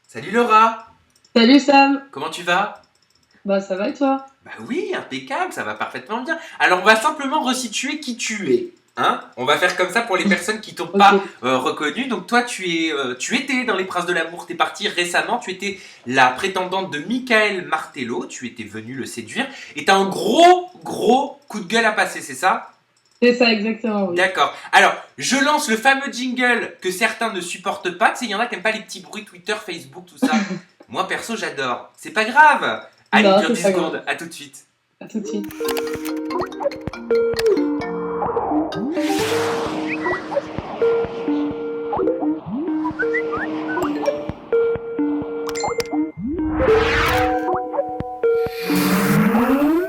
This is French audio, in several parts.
Salut Laura, Salut Sam. comment tu vas? Bah ça va et toi? Bah oui, impeccable, ça va parfaitement bien. Alors on va simplement resituer qui tu es. Hein, on va faire comme ça pour les personnes qui t'ont Ok. pas reconnu. Donc toi, tu étais dans Les Princes de l'amour. T'es parti récemment. Tu étais la prétendante de Michael Martello. Tu étais venu le séduire. Et t'as un gros coup de gueule à passer, c'est ça? C'est ça exactement, oui. D'accord. Alors, je lance le fameux jingle que certains ne supportent pas. Tu sais, il y en a qui n'aiment pas les petits bruits Twitter, Facebook, tout ça. Moi, perso, j'adore. C'est pas grave. Allez, Non, dure c'est 10 pas grave. secondes. À tout de suite. À tout de suite.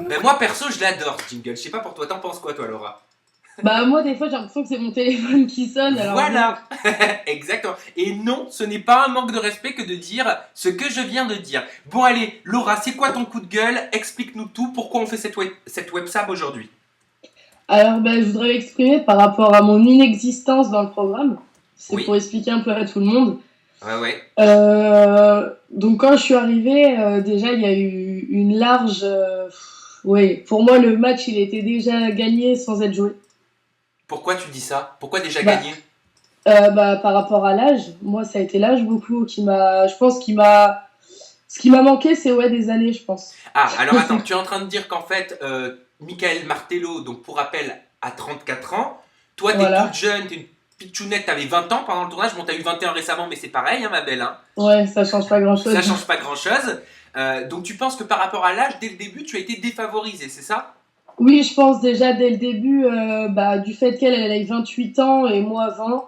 Ben moi, perso, je l'adore, ce jingle. Je sais pas pour toi. T'en penses quoi, toi, Laura? Bah moi des fois j'ai l'impression que c'est mon téléphone qui sonne alors bon. Voilà. Exactement. Et non, ce n'est pas un manque de respect que de dire ce que je viens de dire. Bon, allez, Laura, c'est quoi ton coup de gueule? Explique-nous tout. Pourquoi on fait cette websab aujourd'hui? Alors bah, je voudrais m'exprimer par rapport à mon inexistence dans le programme. C'est Oui. pour expliquer un peu à tout le monde. Ouais, ouais. Donc quand je suis arrivée, déjà il y a eu une large... oui, pour moi le match il était déjà gagné sans être joué. Pourquoi tu dis ça? Pourquoi déjà Bah, gagné? bah, par rapport à l'âge, moi ça a été l'âge beaucoup qui m'a... Je pense qu'il m'a... Ce qui m'a manqué c'est ouais des années je pense. Ah, alors attends, tu es en train de dire qu'en fait, Michael Martello, donc pour rappel, a 34 ans. Toi, t'es toute Voilà. jeune, t'es une pitchounette, t'avais 20 ans pendant le tournage. Bon, t'as eu 21 récemment, mais c'est pareil, hein, ma belle. Hein. Ouais, ça change pas grand Ça chose. change pas grand-chose. Donc tu penses que par rapport à l'âge, dès le début, tu as été défavorisé, c'est ça? Oui, je pense déjà dès le début, bah, du fait qu'elle elle ait 28 ans et moi 20,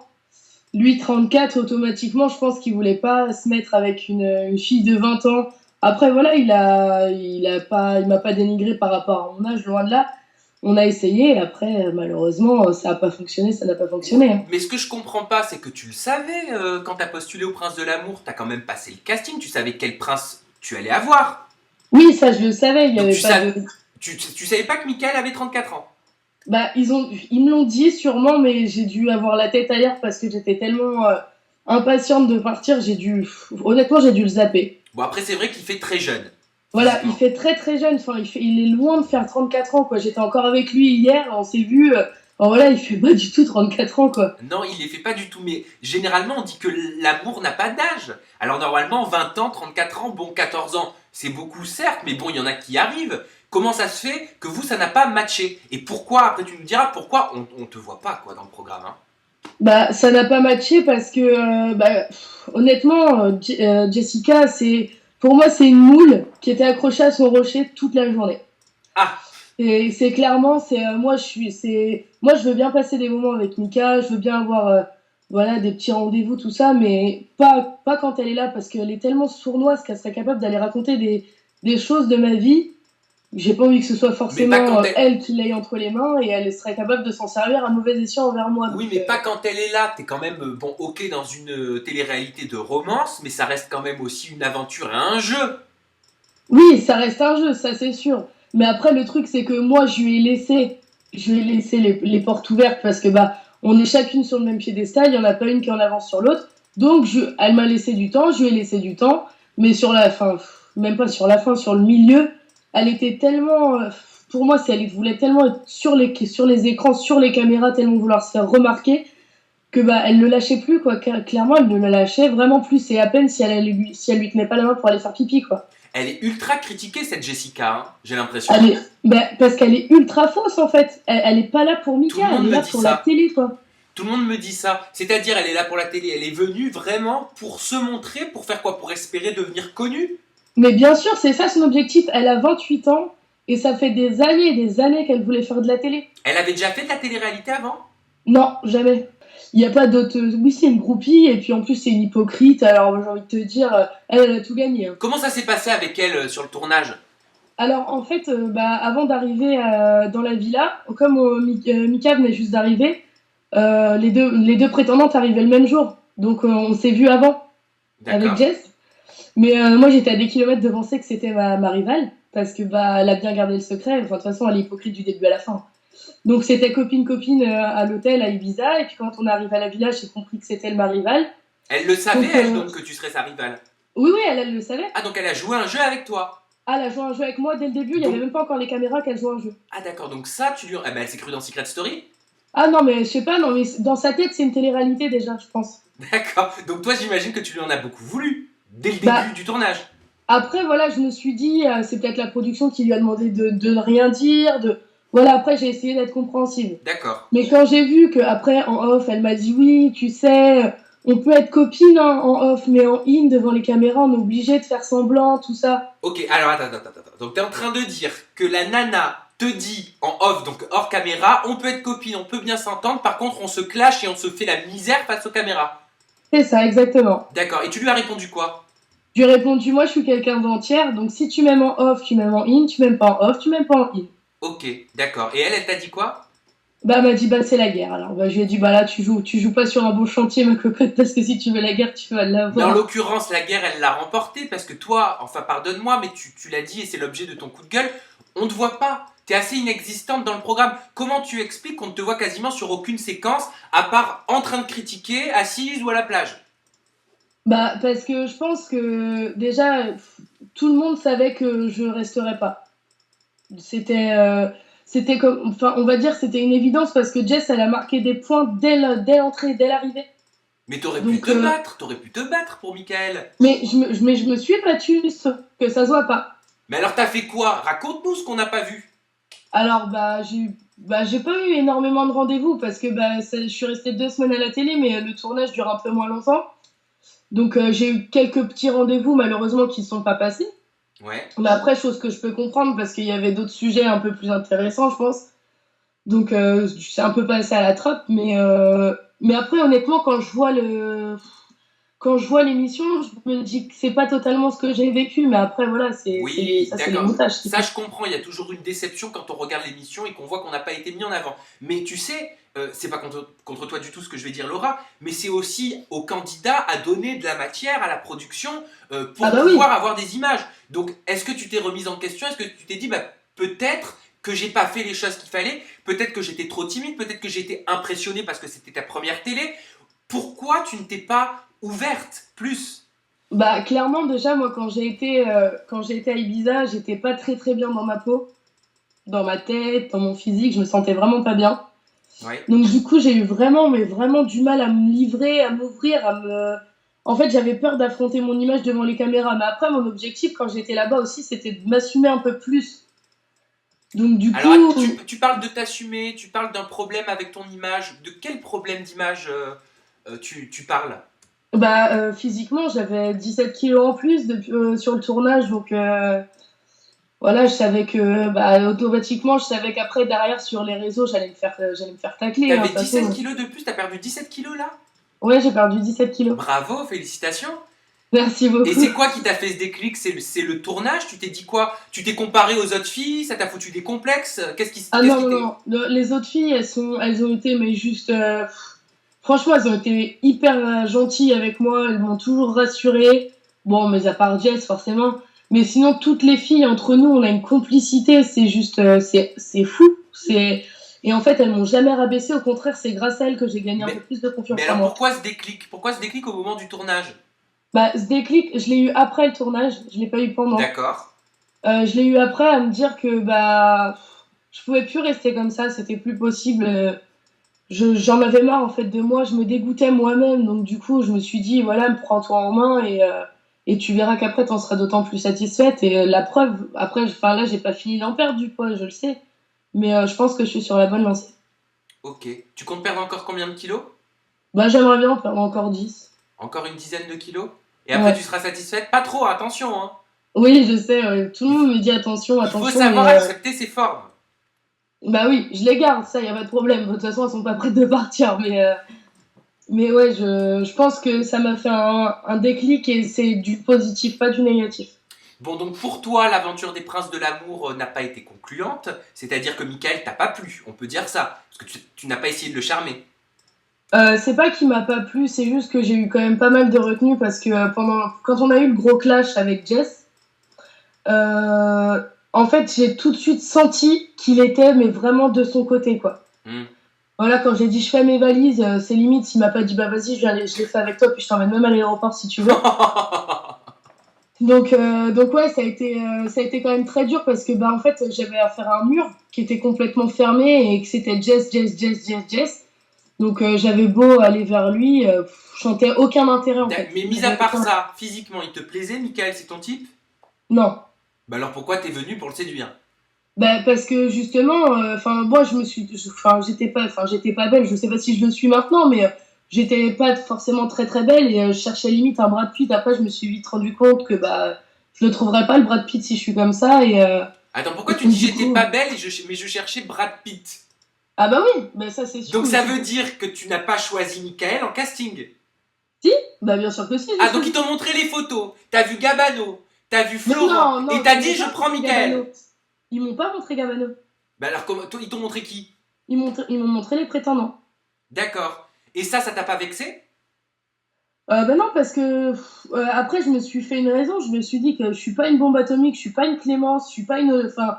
lui 34, automatiquement, je pense qu'il voulait pas se mettre avec une fille de 20 ans. Après, voilà, il m'a pas dénigré par rapport à mon âge, loin de là. On a essayé, et après, malheureusement, ça a pas fonctionné, ça n'a pas Ouais. fonctionné, hein. Mais ce que je comprends pas, c'est que tu le savais quand t'as postulé au Prince de l'amour. T'as quand même passé le casting, tu savais quel prince tu allais avoir. Oui, ça je le savais, il y Donc avait tu, pas savais, de... tu savais pas que Michael avait 34 ans. Bah, ils me l'ont dit sûrement, mais j'ai dû avoir la tête ailleurs parce que j'étais tellement impatiente de partir, honnêtement, j'ai dû le zapper. Bon, après, c'est vrai qu'il fait très jeune, Voilà, il physiquement. fait très très jeune, enfin, il est loin de faire 34 ans, quoi. J'étais encore avec lui hier, on s'est vu, enfin, voilà, il fait pas du tout 34 ans, quoi. Non, il les fait pas du tout. Mais généralement, on dit que l'amour n'a pas d'âge. Alors normalement, 20 ans, 34 ans, bon, 14 ans, c'est beaucoup certes, mais bon, il y en a qui arrivent. Comment ça se fait que vous, ça n'a pas matché? Et pourquoi, après tu nous diras, pourquoi on te voit pas quoi dans le programme, hein? Bah, ça n'a pas matché parce que, bah, honnêtement, Jessica, pour moi, c'est une moule qui était accrochée à son rocher toute la journée. Ah, Et c'est clairement, moi, je veux bien passer des moments avec Mika, je veux bien avoir, voilà, des petits rendez-vous, tout ça, mais pas quand elle est là, parce qu'elle est tellement sournoise qu'elle serait capable d'aller raconter des choses de ma vie. J'ai pas envie que ce soit mais pas forcément quand elle... elle qui l'ait entre les mains, et elle serait capable de s'en servir à mauvais escient envers moi. Oui, Donc, mais pas quand elle est là. T'es quand même, bon, ok, dans une télé-réalité de romance, mais ça reste quand même aussi une aventure et un jeu. oui, ça reste un jeu, ça c'est sûr. Mais après, le truc, c'est que moi, je lui ai laissé les portes ouvertes parce que bah, on est chacune sur le même piédestal, il n'y en a pas une qui est en avance sur l'autre. Donc, elle m'a laissé du temps, je lui ai laissé du temps, mais sur la fin, même pas sur la fin, sur le milieu, elle était tellement, pour moi, elle voulait tellement être sur les écrans, sur les caméras, tellement vouloir se faire remarquer que bah, elle ne le lâchait plus, quoi. Clairement, elle ne le lâchait vraiment plus, et à peine si elle lui tenait pas la main pour aller faire pipi, quoi. Elle est ultra critiquée, cette Jessica, hein, j'ai l'impression. Bah, parce qu'elle est ultra fausse en fait. Elle est pas là pour Tout Mika, le elle monde est me là dit pour la ça. télé quoi. Tout le monde me dit ça. C'est-à-dire, elle est là pour la télé. Elle est venue vraiment pour se montrer, pour faire quoi? Pour espérer devenir connue? Mais bien sûr, c'est ça son objectif. Elle a 28 ans et ça fait des années qu'elle voulait faire de la télé. Elle avait déjà fait de la télé-réalité avant? Non, jamais. Il n'y a pas d'autre. Oui, c'est une groupie et puis en plus c'est une hypocrite. Alors j'ai envie de te dire, elle a tout gagné, hein. Comment ça s'est passé avec elle sur le tournage? Alors en fait, bah, avant d'arriver dans la villa, comme Mika venait juste d'arriver, les deux prétendantes arrivaient le même jour. Donc on s'est vu avant avec D'accord. Jess. Mais moi, j'étais à des kilomètres de penser que c'était ma rivale. parce que bah elle a bien gardé le secret. Enfin, de toute façon, elle est hypocrite du début à la fin. Donc c'était copine à l'hôtel à Ibiza, et puis quand on arrive à la villa, j'ai compris que c'était ma rivale. Elle le savait, Donc elle, donc, que tu serais sa rivale. oui, oui, elle le savait. Ah, donc elle a joué un jeu avec toi. Ah, elle a joué un jeu avec moi dès le début, il y avait Donc, même pas encore les caméras qu'elle jouait un jeu. ah d'accord, donc ça, tu lui... Ah ben, elle s'est crue dans Secret Story. Ah non, mais je sais pas, non, mais dans sa tête, c'est une télé-réalité déjà, je pense. D'accord, donc toi, j'imagine que tu lui en as beaucoup voulu, dès le Bah, début du tournage. après, voilà, je me suis dit, c'est peut-être la production qui lui a demandé de ne rien dire, de... Voilà, après, j'ai essayé d'être compréhensive. D'accord. Mais quand j'ai vu qu'après, en off, elle m'a dit, oui, tu sais, on peut être copine hein, en off, mais en in, devant les caméras, on est obligé de faire semblant, tout ça. Ok, alors attends. Donc t'es en train de dire que la nana te dit en off, donc hors caméra, on peut être copine, on peut bien s'entendre, par contre on se clash et on se fait la misère face aux caméras. C'est ça, exactement. D'accord, et tu lui as répondu quoi? Je lui ai répondu, moi, je suis quelqu'un d'entière, donc si tu m'aimes en off, tu m'aimes en in, tu m'aimes pas en off, tu m'aimes pas en in. Ok, d'accord. Et elle t'a dit quoi? Bah, elle m'a dit, bah, c'est la guerre. Alors, bah, je lui ai dit, bah, là, tu joues pas sur un beau chantier, ma cocotte, parce que si tu veux la guerre, tu vas Mais en l'avoir. l'occurrence, la guerre, elle l'a remportée parce que toi, enfin pardonne-moi, mais tu l'as dit et c'est l'objet de ton coup de gueule, on ne te voit pas. T'es assez inexistante dans le programme. Comment tu expliques qu'on ne te voit quasiment sur aucune séquence, à part en train de critiquer, assise ou à la plage? Bah, parce que je pense que, déjà, tout le monde savait que je resterais pas. C'était, c'était comme, enfin, on va dire, c'était une évidence parce que Jess, elle a marqué des points dès l'entrée, dès l'arrivée. Mais Donc, t'aurais pu te battre pour Michael. mais je me suis battue, que ça se voit pas. Mais alors t'as fait quoi? Raconte-nous ce qu'on n'a pas vu. Alors, j'ai pas eu énormément de rendez-vous parce que je suis restée 2 semaines à la télé, mais le tournage dure un peu moins longtemps. Donc, j'ai eu quelques petits rendez-vous, malheureusement, qui ne sont pas passés. Ouais. Mais après, chose que je peux comprendre parce qu'il y avait d'autres sujets un peu plus intéressants, je pense. Donc, c'est un peu passé à la trappe. Mais après, honnêtement, quand je vois l'émission, je me dis que c'est pas totalement ce que j'ai vécu. Mais après, voilà, Oui, c'est les d'accord. montages. Ça, je comprends. Il y a toujours une déception quand on regarde l'émission et qu'on voit qu'on n'a pas été mis en avant. Mais tu sais, c'est pas contre toi du tout ce que je vais dire, Laura, mais c'est aussi au candidat à donner de la matière à la production pour Ah bah oui. pouvoir avoir des images. Donc, est-ce que tu t'es remise en question? Est-ce que tu t'es dit, bah, peut-être que j'ai pas fait les choses qu'il fallait, peut-être que j'étais trop timide, peut-être que j'étais impressionné parce que c'était ta première télé. Pourquoi tu ne t'es pas ouverte plus? Bah, clairement, déjà, moi, quand j'ai été à Ibiza, j'étais pas très très bien dans ma peau, dans ma tête, dans mon physique, je me sentais vraiment pas bien. Ouais. Donc, du coup, j'ai eu vraiment, mais vraiment du mal à me livrer, à m'ouvrir, En fait, j'avais peur d'affronter mon image devant les caméras. Mais après, mon objectif, quand j'étais là-bas aussi, c'était de m'assumer un peu plus. Donc, du Alors, coup, tu parles de t'assumer, tu parles d'un problème avec ton image. De quel problème d'image tu parles? physiquement, j'avais 17 kilos en plus sur le tournage. Donc, voilà, je savais que, automatiquement, je savais qu'après, derrière, sur les réseaux, j'allais me faire tacler, hein, de T'avais toute 17 façon. kilos de plus, t'as perdu 17 kilos là? Ouais, j'ai perdu 17 kilos. Bravo, félicitations. Merci Et beaucoup. c'est quoi qui t'a fait ce déclic? C'est le tournage? Tu t'es dit quoi? Tu t'es comparé aux autres filles? Ça t'a foutu des complexes? Ah Qu'est-ce non, qui non, t'est... non. Les autres filles, elles ont été, mais juste. Franchement, elles ont été hyper gentilles avec moi. Elles m'ont toujours rassurée. Bon, mais à part Jess, forcément. Mais sinon, toutes les filles, entre nous, on a une complicité. C'est juste. C'est fou. Et en fait, elles m'ont jamais rabaissé. Au contraire, c'est grâce à elles que j'ai gagné un peu Mais, plus de mais confiance en alors moi. pourquoi ce déclic? Pourquoi ce déclic au moment du tournage? Ce déclic, je l'ai eu après le tournage. Je l'ai pas eu pendant. D'accord. Je l'ai eu après à me dire que je pouvais plus rester comme ça. C'était plus possible. J'en avais marre en fait de moi, je me dégoûtais moi-même, donc du coup je me suis dit voilà, prends-toi en main et tu verras qu'après t'en seras d'autant plus satisfaite. Et la preuve, après, enfin là j'ai pas fini d'en perdre du poids, je le sais, mais je pense que je suis sur la bonne lancée. Ok. Tu comptes perdre encore combien de kilos? Bah j'aimerais bien en perdre encore 10. Encore une dizaine de kilos? Et après tu Ouais. seras satisfaite? Pas trop, attention, hein. Oui, je sais, tout le Il, monde me dit attention, il faut attention, mais savoir accepter ses formes. bah oui, je les garde, ça y a pas de problème. De toute façon, elles sont pas prêtes de partir, mais ouais, je pense que ça m'a fait un déclic et c'est du positif, pas du négatif. Bon, donc pour toi, l'aventure des princes de l'amour n'a pas été concluante, c'est-à-dire que Michael t'a pas plu, on peut dire ça, parce que tu n'as pas essayé de le charmer. C'est pas qu'il m'a pas plu, c'est juste que j'ai eu quand même pas mal de retenue parce que quand on a eu le gros clash avec Jess, euh, en fait, j'ai tout de suite senti qu'il était, mais vraiment de son côté, quoi. Hmm. Voilà, quand j'ai dit je fais mes valises, c'est limite, s'il m'a pas dit bah vas-y, je les fais avec toi, puis je t'emmène même à l'aéroport si tu veux. Donc ouais, ça a été quand même très dur parce que bah en fait, j'avais affaire à un mur qui était complètement fermé et que c'était Jess, Jess, Jess, Jess, Jess. Donc j'avais beau aller vers lui, je sentais aucun intérêt en fait. Mais mis à part ça, physiquement, il te plaisait, Michael, c'est ton type? Non. Bah alors pourquoi t'es venu pour le séduire? Bah, parce que justement, enfin moi j'étais pas belle, je sais pas si je le suis maintenant, mais j'étais pas forcément très très belle et je cherchais limite un Brad Pitt. Après je me suis vite rendu compte que bah je le trouverais pas le Brad Pitt si je suis comme ça Attends, pourquoi et tu donc, dis du j'étais coup, pas belle mais je cherchais Brad Pitt? ah bah oui, bah ça c'est sûr. Donc Mais ça veut dire que tu n'as pas choisi Michael en casting. si, bah bien sûr que si, Ah, j'ai donc ils choisi. t'ont montré les photos, t'as vu Gabano, t'as vu Mais Florent, non, et non, t'as ils dit m'ont je pas prends montré Gabano. Michael. Ils m'ont pas montré Gabano. Bah alors ils t'ont montré qui? Ils m'ont montré les prétendants. D'accord. Et ça t'a pas vexé? Bah non, parce que après, je me suis fait une raison. Je me suis dit que je suis pas une bombe atomique, je suis pas une Clémence, je suis pas une. Enfin,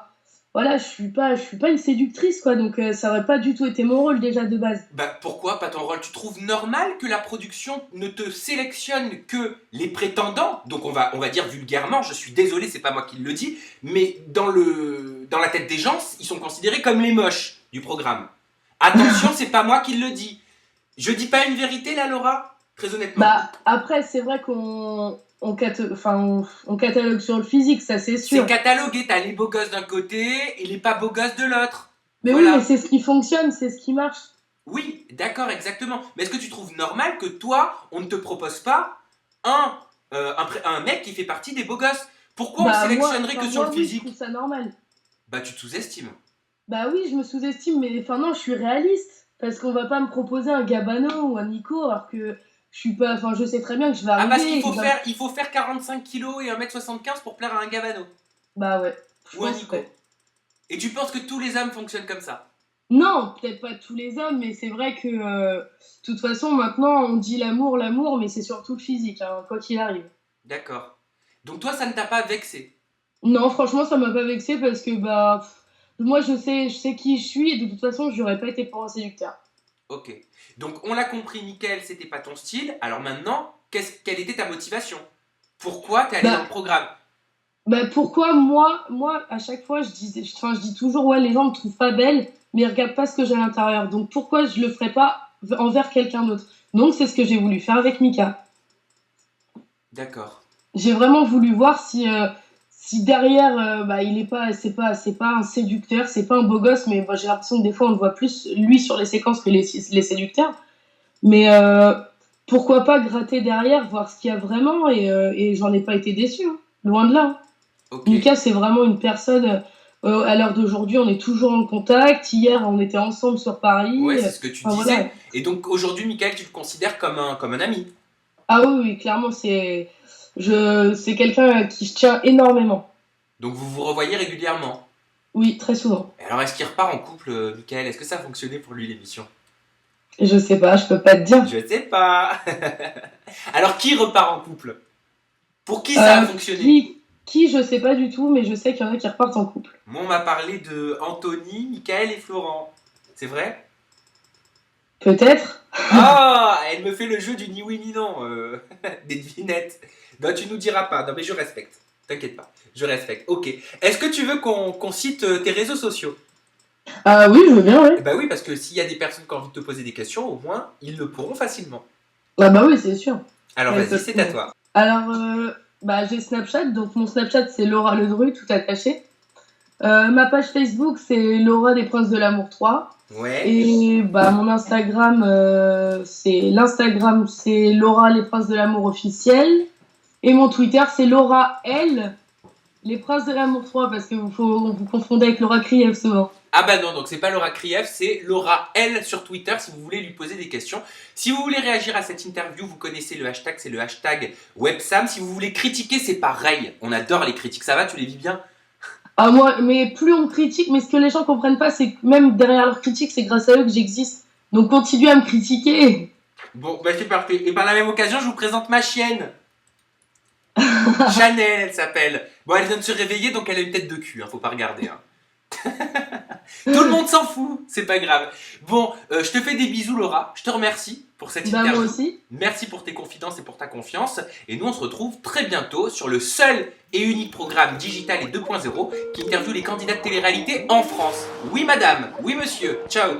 voilà, je suis pas une séductrice, quoi. Donc, ça aurait pas du tout été mon rôle déjà de base. Bah pourquoi pas ton rôle? Tu trouves normal que la production ne te sélectionne que les prétendants? Donc on va dire vulgairement, je suis désolé, c'est pas moi qui le dis, mais dans la tête des gens, ils sont considérés comme les moches du programme. Attention, c'est pas moi qui le dis. Je dis pas une vérité là, Laura? Très honnêtement. Bah, après, c'est vrai qu'on catalogue sur le physique, ça c'est C'est sûr. catalogué, t'as les beaux gosses d'un côté et les pas beaux gosses de l'autre. Mais oui, mais Voilà. c'est ce qui fonctionne, c'est ce qui marche. Oui, d'accord, exactement. Mais est-ce que tu trouves normal que toi, on ne te propose pas un mec qui fait partie des beaux gosses? Pourquoi on le Bah, sélectionnerait que sur le oui, je trouve physique? ça normal. Bah tu te sous-estimes. Bah oui, je me sous-estime, mais enfin non, je suis réaliste. Parce qu'on va pas me proposer un Gabano ou un Nico alors que je suis pas. Enfin, je sais très bien que je vais Ah parce arriver. il faut faire 45 kilos et 1m75 pour plaire à un Gabano. Bah ouais, je Ou un pense Nico. ouais. Et tu penses que tous les hommes fonctionnent comme ça? Non, peut-être pas tous les hommes, mais c'est vrai que de toute façon, maintenant, on dit l'amour, l'amour, mais c'est surtout le physique, hein, quoi qu'il arrive. D'accord. Donc toi, ça ne t'a pas vexé? Non, franchement, ça m'a pas vexé parce que bah moi je sais qui je suis et de toute façon, j'aurais pas été pour un séducteur. Ok. Donc on l'a compris, Mickaël, c'était pas ton style. Alors maintenant, quelle était ta motivation? Pourquoi t'es allé dans le Bah programme? pourquoi moi à chaque fois je dis toujours ouais les gens me trouvent pas belle mais ils regardent pas ce que j'ai à l'intérieur donc pourquoi je le ferais pas envers quelqu'un d'autre, donc c'est ce que j'ai voulu faire avec Mika. D'accord. J'ai vraiment voulu voir si derrière bah il est pas c'est pas un séducteur, c'est pas un beau gosse, mais moi j'ai l'impression que des fois on le voit plus lui sur les séquences que les séducteurs, mais pourquoi pas gratter derrière voir ce qu'il y a vraiment et j'en ai pas été déçue, hein. Loin de là, hein. Ok. Mika, c'est vraiment une personne. À l'heure d'aujourd'hui, on est toujours en contact. Hier, on était ensemble sur Paris. Ouais, c'est ce que tu Enfin, voilà. disais. Et donc aujourd'hui, Mickaël, tu le considères comme un ami. Ah oui, oui, clairement, c'est quelqu'un à qui je tiens énormément. Donc vous vous revoyez régulièrement. Oui, très souvent. Et alors est-ce qu'il repart en couple, Mickaël? Est-ce que ça a fonctionné pour lui l'émission? Je sais pas, je peux pas te dire. Je sais pas. Alors qui repart en couple? Pour qui ça a fonctionné? Je sais pas du tout, mais je sais qu'il y en a qui repartent en couple. Moi, on m'a parlé de Anthony, Mickaël et Florent. C'est vrai? Peut-être. Ah, elle me fait le jeu du ni oui ni non, des devinettes. Non, tu nous diras pas. Non, mais je respecte. T'inquiète pas, je respecte. Ok. Est-ce que tu veux qu'on cite tes réseaux sociaux? Ah oui, je veux bien, Eh ouais. ben oui, parce que s'il y a des personnes qui ont envie de te poser des questions, au moins, ils le pourront facilement. Ah bah oui, c'est sûr. Alors Ouais, vas-y, c'est à toi. Alors, bah, j'ai Snapchat, donc mon Snapchat c'est Laura Ledru, tout attaché. Ma page Facebook c'est Laura des Princes de l'Amour 3. Ouais. Et bah, mon Instagram, c'est Laura les Princes de l'Amour officiel. Et mon Twitter c'est Laura L les Princes de l'Amour 3 parce que vous confondez avec Laura Krief souvent. Ah bah non, donc c'est pas Laura Krief, c'est Laura L sur Twitter si vous voulez lui poser des questions. Si vous voulez réagir à cette interview, vous connaissez le hashtag, c'est le hashtag Websam. Si vous voulez critiquer, c'est pareil. On adore les critiques. Ça va, tu les vis bien? Ah moi, mais plus on me critique, mais ce que les gens comprennent pas, c'est que même derrière leurs critiques, c'est grâce à eux que j'existe. Donc continuez à me critiquer. Bon, bah c'est parfait. Et par la même occasion, je vous présente ma chienne. Chanel, elle s'appelle. Bon, elle vient de se réveiller, donc elle a une tête de cul, hein, faut pas regarder. Hein. Tout le monde s'en fout, c'est pas grave. Bon, je te fais des bisous, Laura. Je te remercie pour cette Bah, interview. moi aussi. Merci pour tes confidences et pour ta confiance. Et nous, on se retrouve très bientôt sur le seul et unique programme Digital et 2.0 qui interviewe les candidats de télé-réalité en France. Oui, madame. Oui, monsieur. Ciao.